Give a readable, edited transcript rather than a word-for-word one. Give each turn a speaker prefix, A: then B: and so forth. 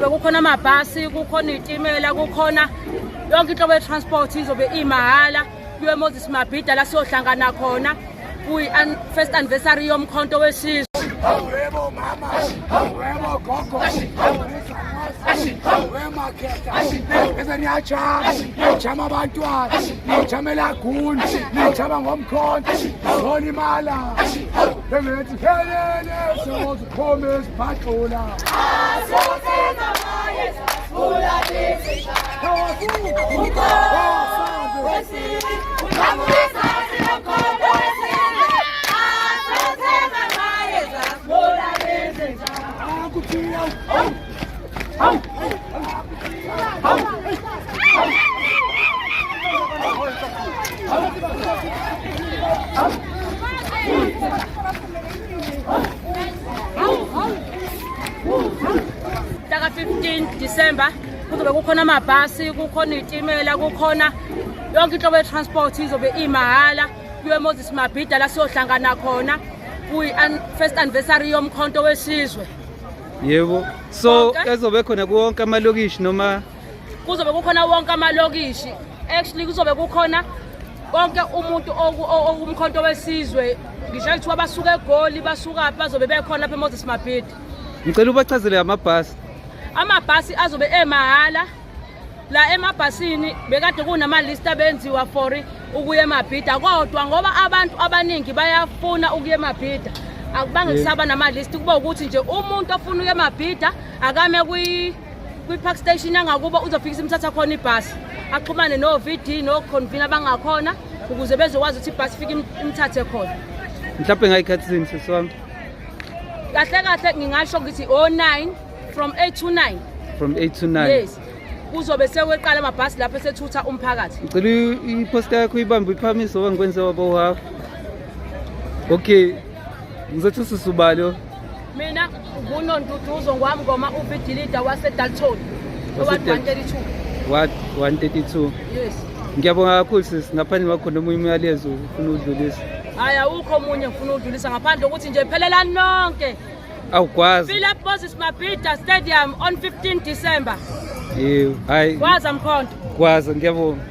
A: kuzobe kukhona amabhasi, kukhona izitimela, kukhona yonke inhlobo ye-transport izobe imahhala kuye Moses Mabhida la siyohlangana khona first anniversary yomkhonto wesizwe.
B: Webo mama, webo gogo, wema khetha, bese niyajama abantwana, niyajamela guni, niyajama ngomkhonto, sonimala. Bengithi helele sozikhome esibhaqula.
C: Asothenga maye sasula lezi.
A: Taka 15 December kuzobe kukhona amabhasi, kukhona izitimela, kukhona yonke inhlobo ye-transport izobe imahhala kuye Moses Mabhida la siyohlangana khona first anniversary yomkhonto wesizwe.
D: Yebo. So ezobe khona kuwonke amalokishi noma
A: kuzobe kukhona wonke amalokishi. Actually kuzobe kukhona wonke umuntu okumkhonto wesizwe. Ngisho ukuthi abasuka eGoli basuka bazobe bekhona lapha eMoses Mabhida.
D: ngicela ubachazele amabhasi.
A: Amabhasi azobe emahhala. La emabhasini bekade kunama list abenziwa for ukuya eMabhida kodwa ngoba abantu abaningi bayafuna ukuya eMabhida akubange kusaba nama list kuba ukuthi nje umuntu ofuna ukuya eMabhida akame kwi park station yangakuba uzofikisa imthatha khona ibhasi axhumane no VD no convener abangakhona ukuze bezokwazi ukuthi ibhasi ifike imthathe khona.
D: Mhlawumbe ngayikhathini sesiwami.
A: Kahle ngingasho ukuthi 09 from 8 to 9.
D: From 8 to 9.
A: Yes. Kuzobe seweqala amabhasi lapho esethutha umphakathi.
D: Ngicela iposta yakho ibambe iphamiso wangikwenza wabo half. Okay. Ngizothi sisubalo.
A: Mina nguNonduduzo ngwami ngoma uVD leader waseDalton. 132.
D: What 132?
A: Yes.
D: Ngiyabonga kakhulu sis ngaphandle kwakho noma umyalezo ufuna udlulisa.
A: Hayi awukho omunye ngifuna udlulisa ngaphandle ukuthi nje phelela nonke.
D: Awukwazi.
A: Fill up Moses Mabhida Stadium on 15 December.
D: Yebo, hayi.
A: Kwaza mkhonto.
D: Kwaza ngiyabonga.